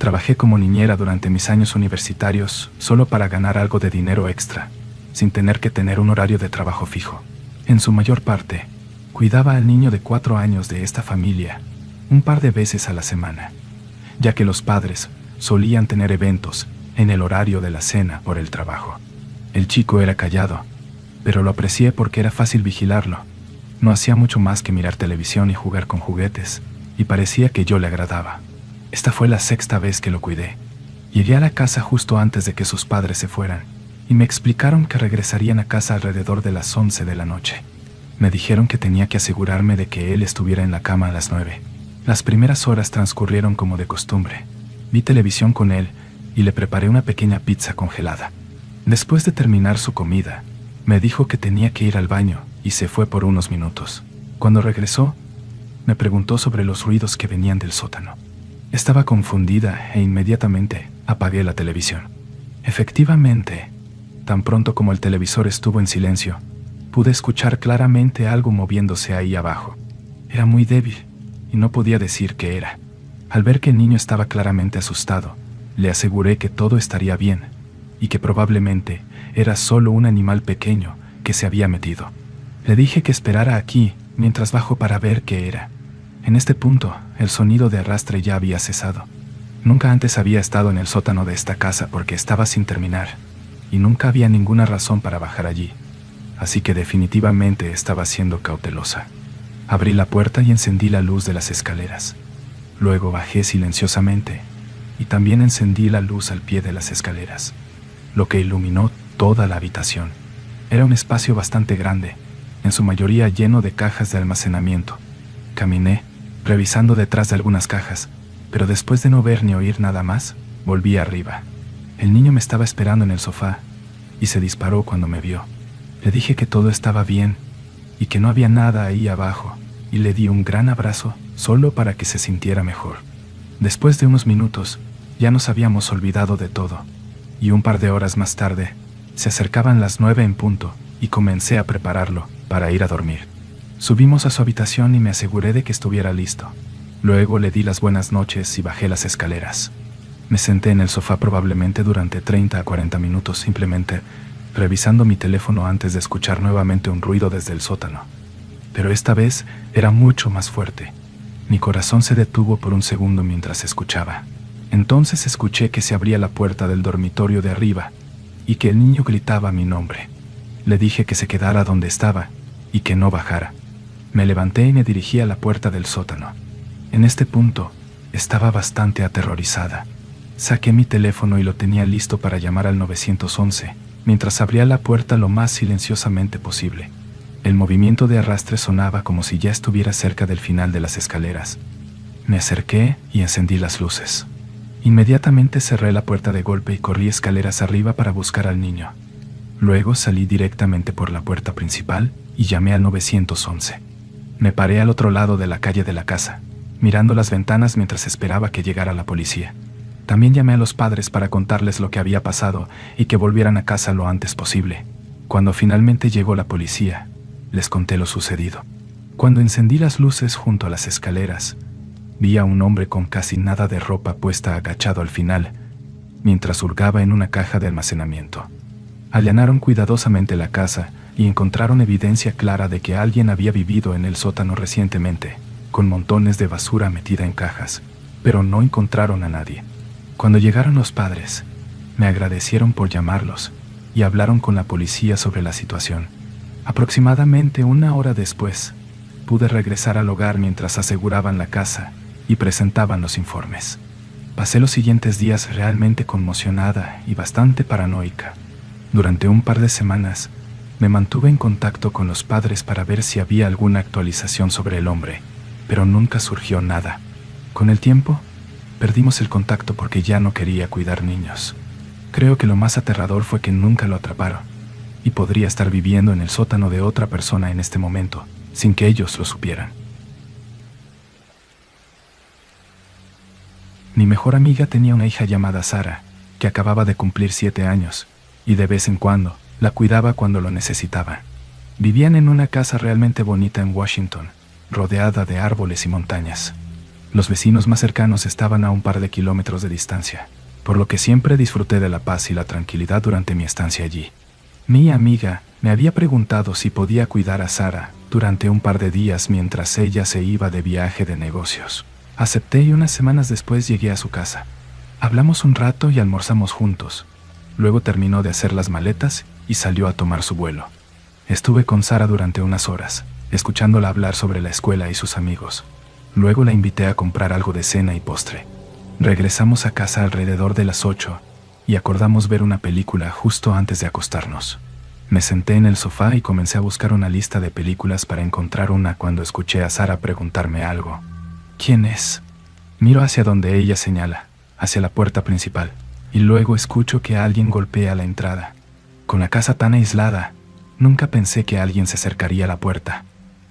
Trabajé como niñera durante mis años universitarios solo para ganar algo de dinero extra, sin tener que tener un horario de trabajo fijo. En su mayor parte, cuidaba al niño de 4 años de esta familia un par de veces a la semana, ya que los padres solían tener eventos en el horario de la cena por el trabajo. El chico era callado, pero lo aprecié porque era fácil vigilarlo. No hacía mucho más que mirar televisión y jugar con juguetes, y parecía que yo le agradaba. Esta fue la 6ª vez que lo cuidé. Llegué a la casa justo antes de que sus padres se fueran, y me explicaron que regresarían a casa alrededor de las 11 de la noche. Me dijeron que tenía que asegurarme de que él estuviera en la cama a las 9. Las primeras horas transcurrieron como de costumbre. Vi televisión con él y le preparé una pequeña pizza congelada. Después de terminar su comida, me dijo que tenía que ir al baño y se fue por unos minutos. Cuando regresó, me preguntó sobre los ruidos que venían del sótano. Estaba confundida e inmediatamente apagué la televisión. Efectivamente, tan pronto como el televisor estuvo en silencio, pude escuchar claramente algo moviéndose ahí abajo. Era muy débil y no podía decir qué era. Al ver que el niño estaba claramente asustado, le aseguré que todo estaría bien y que probablemente era solo un animal pequeño que se había metido. Le dije que esperara aquí mientras bajo para ver qué era. En este punto, el sonido de arrastre ya había cesado. Nunca antes había estado en el sótano de esta casa porque estaba sin terminar, y nunca había ninguna razón para bajar allí, así que definitivamente estaba siendo cautelosa. Abrí la puerta y encendí la luz de las escaleras. Luego bajé silenciosamente, y también encendí la luz al pie de las escaleras, lo que iluminó toda la habitación. Era un espacio bastante grande, en su mayoría lleno de cajas de almacenamiento. Caminé, revisando detrás de algunas cajas, pero después de no ver ni oír nada más, volví arriba. El niño me estaba esperando en el sofá, y se disparó cuando me vio. Le dije que todo estaba bien, y que no había nada ahí abajo, y le di un gran abrazo solo para que se sintiera mejor. Después de unos minutos, ya nos habíamos olvidado de todo, y un par de horas más tarde, se acercaban las 9 en punto, y comencé a prepararlo para ir a dormir. Subimos a su habitación y me aseguré de que estuviera listo. Luego le di las buenas noches y bajé las escaleras. Me senté en el sofá probablemente durante 30 a 40 minutos simplemente revisando mi teléfono antes de escuchar nuevamente un ruido desde el sótano. Pero esta vez era mucho más fuerte. Mi corazón se detuvo por un segundo mientras escuchaba. Entonces escuché que se abría la puerta del dormitorio de arriba y que el niño gritaba mi nombre. Le dije que se quedara donde estaba y que no bajara. Me levanté y me dirigí a la puerta del sótano. En este punto, estaba bastante aterrorizada. Saqué mi teléfono y lo tenía listo para llamar al 911, mientras abría la puerta lo más silenciosamente posible. El movimiento de arrastre sonaba como si ya estuviera cerca del final de las escaleras. Me acerqué y encendí las luces. Inmediatamente cerré la puerta de golpe y corrí escaleras arriba para buscar al niño. Luego salí directamente por la puerta principal y llamé al 911. Me paré al otro lado de la calle de la casa, mirando las ventanas mientras esperaba que llegara la policía. También llamé a los padres para contarles lo que había pasado y que volvieran a casa lo antes posible. Cuando finalmente llegó la policía, les conté lo sucedido. Cuando encendí las luces junto a las escaleras, vi a un hombre con casi nada de ropa puesta agachado al final, mientras hurgaba en una caja de almacenamiento. Allanaron cuidadosamente la casa y encontraron evidencia clara de que alguien había vivido en el sótano recientemente, con montones de basura metida en cajas, pero no encontraron a nadie. Cuando llegaron los padres, me agradecieron por llamarlos y hablaron con la policía sobre la situación. Aproximadamente 1 hora después, pude regresar al hogar mientras aseguraban la casa y presentaban los informes. Pasé los siguientes días realmente conmocionada y bastante paranoica. Durante un par de semanas, me mantuve en contacto con los padres para ver si había alguna actualización sobre el hombre, pero nunca surgió nada. Con el tiempo, perdimos el contacto porque ya no quería cuidar niños. Creo que lo más aterrador fue que nunca lo atraparon, y podría estar viviendo en el sótano de otra persona en este momento, sin que ellos lo supieran. Mi mejor amiga tenía una hija llamada Sara, que acababa de cumplir 7 años, y de vez en cuando la cuidaba cuando lo necesitaba. Vivían en una casa realmente bonita en Washington, rodeada de árboles y montañas. Los vecinos más cercanos estaban a un par de kilómetros de distancia, por lo que siempre disfruté de la paz y la tranquilidad durante mi estancia allí. Mi amiga me había preguntado si podía cuidar a Sara durante un par de días mientras ella se iba de viaje de negocios. Acepté y unas semanas después llegué a su casa. Hablamos un rato y almorzamos juntos. Luego terminó de hacer las maletas y salió a tomar su vuelo. Estuve con Sara durante unas horas, escuchándola hablar sobre la escuela y sus amigos. Luego la invité a comprar algo de cena y postre. Regresamos a casa alrededor de las 8 y acordamos ver una película justo antes de acostarnos. Me senté en el sofá y comencé a buscar una lista de películas para encontrar una cuando escuché a Sara preguntarme algo. ¿Quién es? Miro hacia donde ella señala, hacia la puerta principal, y luego escucho que alguien golpea la entrada. Con la casa tan aislada, nunca pensé que alguien se acercaría a la puerta.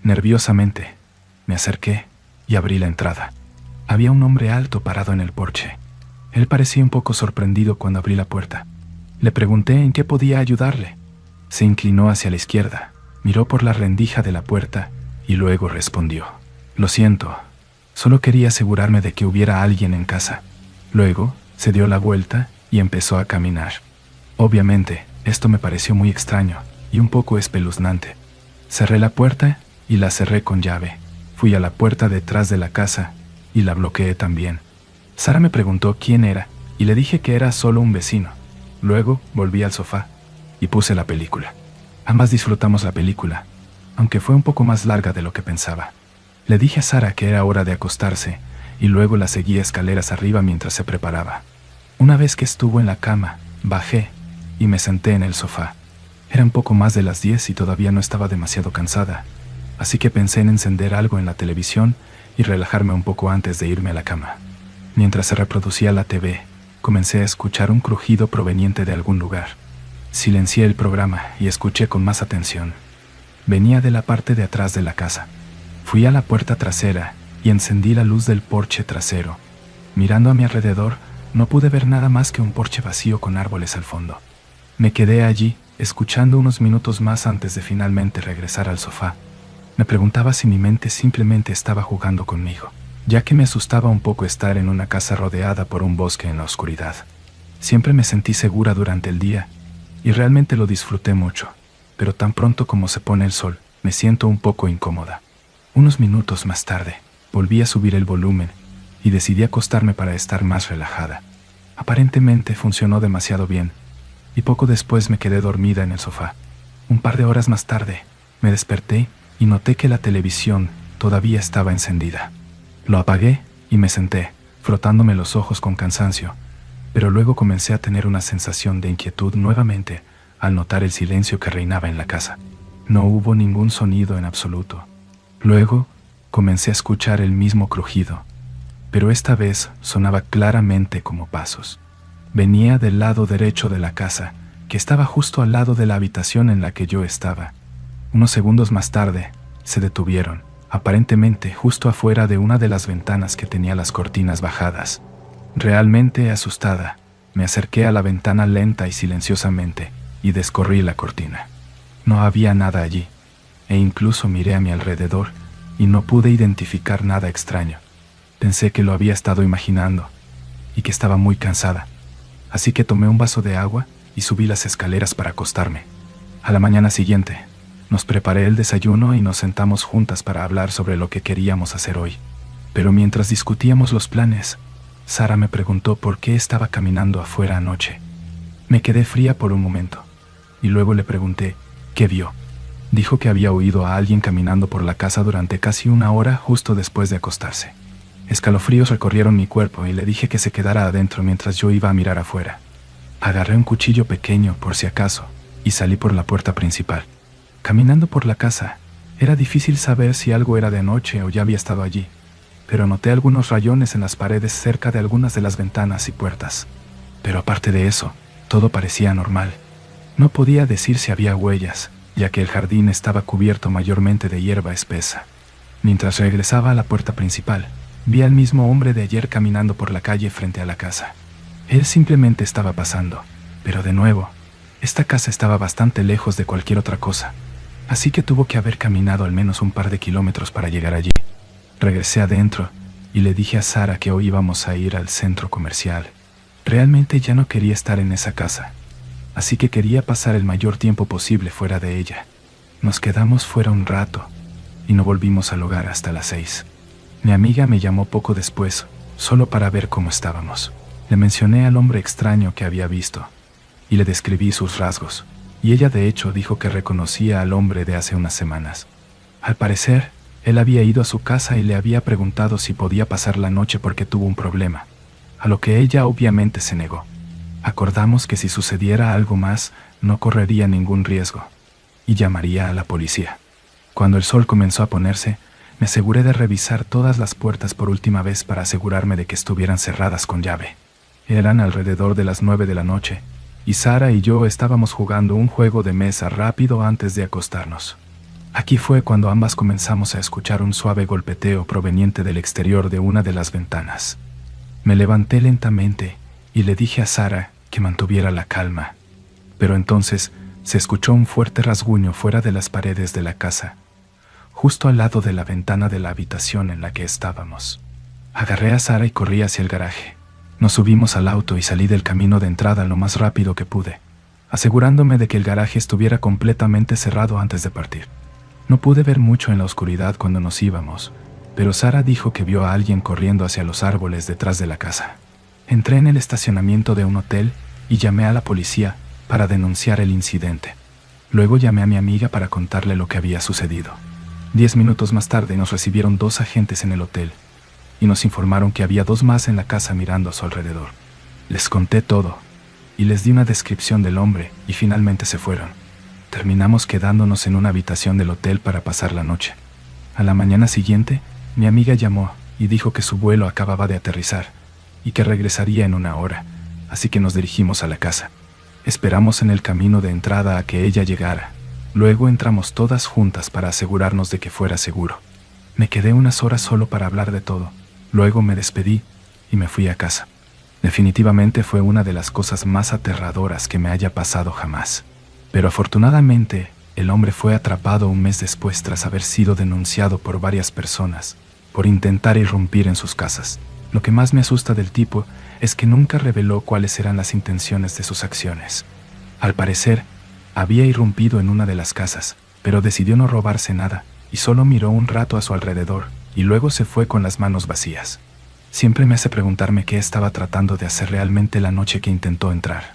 Nerviosamente, me acerqué y abrí la entrada. Había un hombre alto parado en el porche. Él parecía un poco sorprendido cuando abrí la puerta. Le pregunté en qué podía ayudarle. Se inclinó hacia la izquierda, miró por la rendija de la puerta y luego respondió: «Lo siento, solo quería asegurarme de que hubiera alguien en casa». Luego se dio la vuelta y empezó a caminar. Obviamente, esto me pareció muy extraño y un poco espeluznante. Cerré la puerta y la cerré con llave. Fui a la puerta detrás de la casa y la bloqueé también. Sara me preguntó quién era y le dije que era solo un vecino. Luego volví al sofá y puse la película. Ambas disfrutamos la película, aunque fue un poco más larga de lo que pensaba. Le dije a Sara que era hora de acostarse y luego la seguí escaleras arriba mientras se preparaba. Una vez que estuvo en la cama, bajé y me senté en el sofá. Era un poco más de las 10 y todavía no estaba demasiado cansada, así que pensé en encender algo en la televisión y relajarme un poco antes de irme a la cama. Mientras se reproducía la TV, comencé a escuchar un crujido proveniente de algún lugar. Silencié el programa y escuché con más atención. Venía de la parte de atrás de la casa. Fui a la puerta trasera y encendí la luz del porche trasero. Mirando a mi alrededor, no pude ver nada más que un porche vacío con árboles al fondo. Me quedé allí, escuchando unos minutos más antes de finalmente regresar al sofá. Me preguntaba si mi mente simplemente estaba jugando conmigo, ya que me asustaba un poco estar en una casa rodeada por un bosque en la oscuridad. Siempre me sentí segura durante el día y realmente lo disfruté mucho, pero tan pronto como se pone el sol, me siento un poco incómoda. Unos minutos más tarde, volví a subir el volumen y decidí acostarme para estar más relajada. Aparentemente funcionó demasiado bien y poco después me quedé dormida en el sofá. Un par de horas más tarde, me desperté y noté que la televisión todavía estaba encendida. Lo apagué y me senté, frotándome los ojos con cansancio, pero luego comencé a tener una sensación de inquietud nuevamente al notar el silencio que reinaba en la casa. No hubo ningún sonido en absoluto. Luego comencé a escuchar el mismo crujido, pero esta vez sonaba claramente como pasos. Venía del lado derecho de la casa, que estaba justo al lado de la habitación en la que yo estaba. Unos segundos más tarde, se detuvieron, aparentemente justo afuera de una de las ventanas que tenía las cortinas bajadas. Realmente asustada, me acerqué a la ventana lenta y silenciosamente y descorrí la cortina. No había nada allí, e incluso miré a mi alrededor y no pude identificar nada extraño. Pensé que lo había estado imaginando y que estaba muy cansada, así que tomé un vaso de agua y subí las escaleras para acostarme. A la mañana siguiente, nos preparé el desayuno y nos sentamos juntas para hablar sobre lo que queríamos hacer hoy. Pero mientras discutíamos los planes, Sara me preguntó por qué estaba caminando afuera anoche. Me quedé fría por un momento, y luego le pregunté qué vio. Dijo que había oído a alguien caminando por la casa durante casi una hora justo después de acostarse. Escalofríos recorrieron mi cuerpo y le dije que se quedara adentro mientras yo iba a mirar afuera. Agarré un cuchillo pequeño por si acaso y salí por la puerta principal. Caminando por la casa, era difícil saber si algo era de noche o ya había estado allí, pero noté algunos rayones en las paredes cerca de algunas de las ventanas y puertas. Pero aparte de eso, todo parecía normal. No podía decir si había huellas, ya que el jardín estaba cubierto mayormente de hierba espesa. Mientras regresaba a la puerta principal, vi al mismo hombre de ayer caminando por la calle frente a la casa. Él simplemente estaba pasando, pero de nuevo, esta casa estaba bastante lejos de cualquier otra cosa, así que tuvo que haber caminado al menos un par de kilómetros para llegar allí. Regresé adentro y le dije a Sara que hoy íbamos a ir al centro comercial. Realmente ya no quería estar en esa casa, así que quería pasar el mayor tiempo posible fuera de ella. Nos quedamos fuera un rato y no volvimos al hogar hasta las 6. Mi amiga me llamó poco después, solo para ver cómo estábamos. Le mencioné al hombre extraño que había visto y le describí sus rasgos, y ella de hecho dijo que reconocía al hombre de hace unas semanas. Al parecer, él había ido a su casa y le había preguntado si podía pasar la noche porque tuvo un problema, a lo que ella obviamente se negó. Acordamos que si sucediera algo más, no correría ningún riesgo y llamaría a la policía. Cuando el sol comenzó a ponerse, me aseguré de revisar todas las puertas por última vez para asegurarme de que estuvieran cerradas con llave. Eran alrededor de las 9 de la noche, y Sara y yo estábamos jugando un juego de mesa rápido antes de acostarnos. Aquí fue cuando ambas comenzamos a escuchar un suave golpeteo proveniente del exterior de una de las ventanas. Me levanté lentamente y le dije a Sara que mantuviera la calma, pero entonces se escuchó un fuerte rasguño fuera de las paredes de la casa, justo al lado de la ventana de la habitación en la que estábamos. Agarré a Sara y corrí hacia el garaje. Nos subimos al auto y salí del camino de entrada lo más rápido que pude, asegurándome de que el garaje estuviera completamente cerrado antes de partir. No pude ver mucho en la oscuridad cuando nos íbamos, pero Sara dijo que vio a alguien corriendo hacia los árboles detrás de la casa. Entré en el estacionamiento de un hotel y llamé a la policía para denunciar el incidente. Luego llamé a mi amiga para contarle lo que había sucedido. 10 minutos más tarde nos recibieron 2 agentes en el hotel y nos informaron que había 2 más en la casa mirando a su alrededor. Les conté todo y les di una descripción del hombre y finalmente se fueron. Terminamos quedándonos en una habitación del hotel para pasar la noche. A la mañana siguiente, mi amiga llamó y dijo que su vuelo acababa de aterrizar y que regresaría en 1 hora, así que nos dirigimos a la casa. Esperamos en el camino de entrada a que ella llegara. Luego entramos todas juntas para asegurarnos de que fuera seguro. Me quedé unas horas solo para hablar de todo. Luego me despedí y me fui a casa. Definitivamente fue una de las cosas más aterradoras que me haya pasado jamás. Pero afortunadamente, el hombre fue atrapado un mes después tras haber sido denunciado por varias personas por intentar irrumpir en sus casas. Lo que más me asusta del tipo es que nunca reveló cuáles eran las intenciones de sus acciones. Al parecer, había irrumpido en una de las casas, pero decidió no robarse nada y solo miró un rato a su alrededor y luego se fue con las manos vacías. Siempre me hace preguntarme qué estaba tratando de hacer realmente la noche que intentó entrar.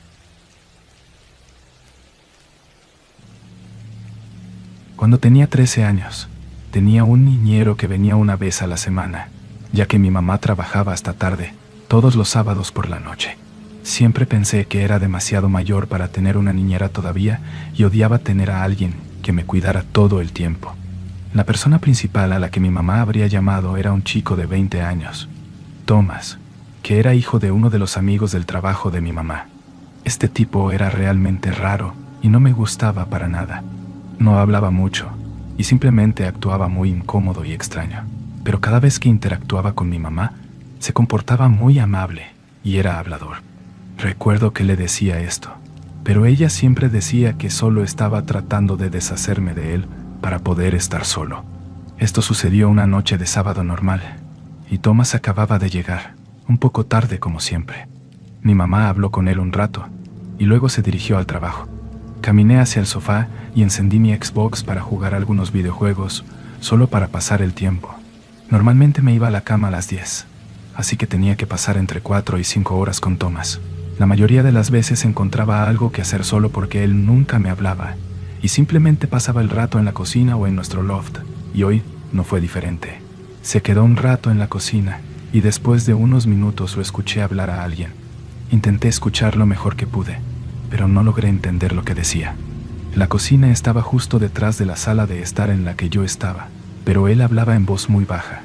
Cuando tenía 13 años, tenía un niñero que venía una vez a la semana, ya que mi mamá trabajaba hasta tarde, todos los sábados por la noche. Siempre pensé que era demasiado mayor para tener una niñera todavía y odiaba tener a alguien que me cuidara todo el tiempo. La persona principal a la que mi mamá habría llamado era un chico de 20 años, Thomas, que era hijo de uno de los amigos del trabajo de mi mamá. Este tipo era realmente raro y no me gustaba para nada. No hablaba mucho y simplemente actuaba muy incómodo y extraño, pero cada vez que interactuaba con mi mamá, se comportaba muy amable y era hablador. Recuerdo que le decía esto, pero ella siempre decía que solo estaba tratando de deshacerme de él para poder estar solo. Esto sucedió una noche de sábado normal, y Thomas acababa de llegar, un poco tarde como siempre. Mi mamá habló con él un rato, y luego se dirigió al trabajo. Caminé hacia el sofá y encendí mi Xbox para jugar algunos videojuegos, solo para pasar el tiempo. Normalmente me iba a la cama a las 10, así que tenía que pasar entre 4 y 5 horas con Thomas. La mayoría de las veces encontraba algo que hacer solo porque él nunca me hablaba, y simplemente pasaba el rato en la cocina o en nuestro loft, y hoy no fue diferente. Se quedó un rato en la cocina, y después de unos minutos lo escuché hablar a alguien. Intenté escuchar lo mejor que pude, pero no logré entender lo que decía. La cocina estaba justo detrás de la sala de estar en la que yo estaba, pero él hablaba en voz muy baja.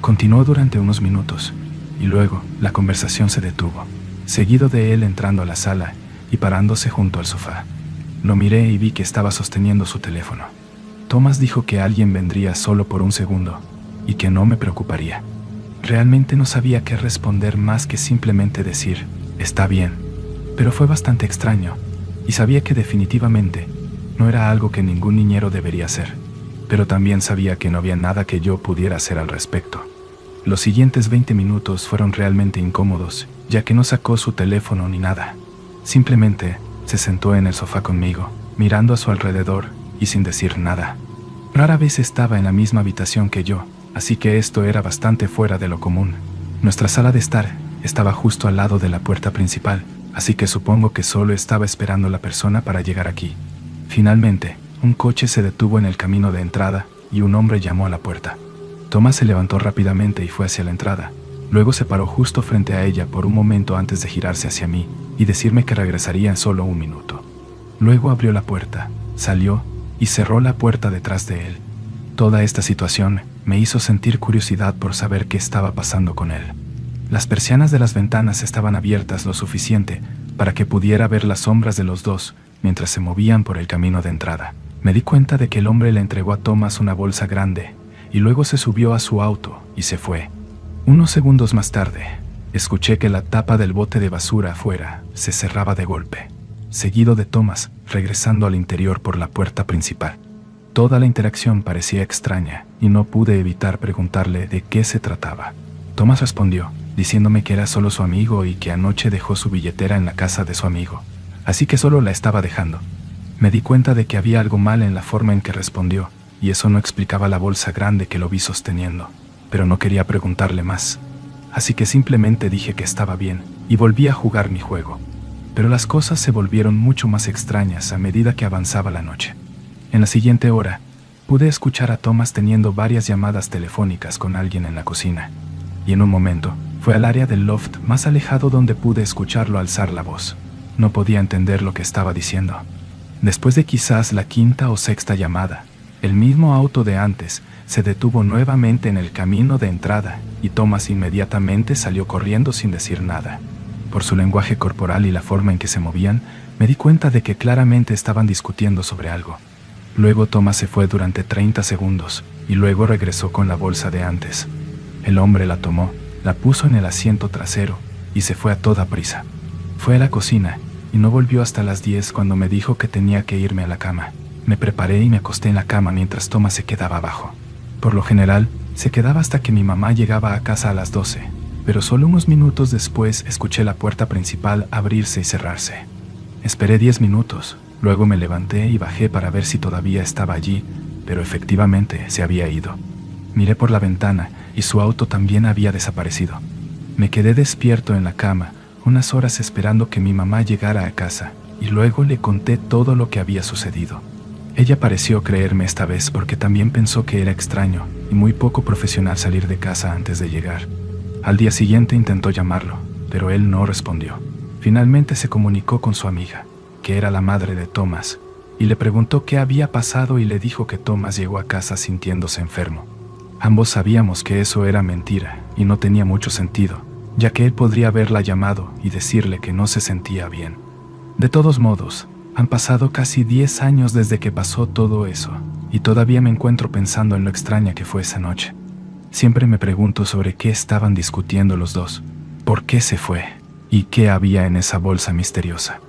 Continuó durante unos minutos, y luego la conversación se detuvo, seguido de él entrando a la sala y parándose junto al sofá. Lo miré y vi que estaba sosteniendo su teléfono. Thomas dijo que alguien vendría solo por un segundo y que no me preocuparía. Realmente no sabía qué responder más que simplemente decir, está bien, pero fue bastante extraño y sabía que definitivamente no era algo que ningún niñero debería hacer, pero también sabía que no había nada que yo pudiera hacer al respecto. Los siguientes 20 minutos fueron realmente incómodos, ya que no sacó su teléfono ni nada. Simplemente se sentó en el sofá conmigo, mirando a su alrededor y sin decir nada. Rara vez estaba en la misma habitación que yo, así que esto era bastante fuera de lo común. Nuestra sala de estar estaba justo al lado de la puerta principal, así que supongo que solo estaba esperando la persona para llegar aquí. Finalmente, un coche se detuvo en el camino de entrada y un hombre llamó a la puerta. Thomas se levantó rápidamente y fue hacia la entrada. Luego se paró justo frente a ella por un momento antes de girarse hacia mí y decirme que regresaría en solo un minuto. Luego abrió la puerta, salió y cerró la puerta detrás de él. Toda esta situación me hizo sentir curiosidad por saber qué estaba pasando con él. Las persianas de las ventanas estaban abiertas lo suficiente para que pudiera ver las sombras de los dos mientras se movían por el camino de entrada. Me di cuenta de que el hombre le entregó a Thomas una bolsa grande y luego se subió a su auto y se fue. Unos segundos más tarde, escuché que la tapa del bote de basura afuera se cerraba de golpe, seguido de Thomas regresando al interior por la puerta principal. Toda la interacción parecía extraña y no pude evitar preguntarle de qué se trataba. Thomas respondió, diciéndome que era solo su amigo y que anoche dejó su billetera en la casa de su amigo, así que solo la estaba dejando. Me di cuenta de que había algo mal en la forma en que respondió, y eso no explicaba la bolsa grande que lo vi sosteniendo, pero no quería preguntarle más. Así que simplemente dije que estaba bien y volví a jugar mi juego. Pero las cosas se volvieron mucho más extrañas a medida que avanzaba la noche. En la siguiente hora, pude escuchar a Thomas teniendo varias llamadas telefónicas con alguien en la cocina, y en un momento fue al área del loft más alejado donde pude escucharlo alzar la voz. No podía entender lo que estaba diciendo. Después de quizás la quinta o sexta llamada, el mismo auto de antes se detuvo nuevamente en el camino de entrada y Thomas inmediatamente salió corriendo sin decir nada. Por su lenguaje corporal y la forma en que se movían, me di cuenta de que claramente estaban discutiendo sobre algo. Luego Thomas se fue durante 30 segundos y luego regresó con la bolsa de antes. El hombre la tomó, la puso en el asiento trasero y se fue a toda prisa. Fue a la cocina y no volvió hasta las 10 cuando me dijo que tenía que irme a la cama. Me preparé y me acosté en la cama mientras Thomas se quedaba abajo. Por lo general, se quedaba hasta que mi mamá llegaba a casa a las 12, pero solo unos minutos después escuché la puerta principal abrirse y cerrarse. Esperé 10 minutos, luego me levanté y bajé para ver si todavía estaba allí, pero efectivamente se había ido. Miré por la ventana y su auto también había desaparecido. Me quedé despierto en la cama, unas horas esperando que mi mamá llegara a casa, y luego le conté todo lo que había sucedido. Ella pareció creerme esta vez porque también pensó que era extraño y muy poco profesional salir de casa antes de llegar. Al día siguiente intentó llamarlo, pero él no respondió. Finalmente se comunicó con su amiga, que era la madre de Thomas, y le preguntó qué había pasado y le dijo que Thomas llegó a casa sintiéndose enfermo. Ambos sabíamos que eso era mentira y no tenía mucho sentido, ya que él podría haberla llamado y decirle que no se sentía bien. De todos modos, han pasado casi 10 años desde que pasó todo eso, y todavía me encuentro pensando en lo extraña que fue esa noche. Siempre me pregunto sobre qué estaban discutiendo los dos, por qué se fue, y qué había en esa bolsa misteriosa.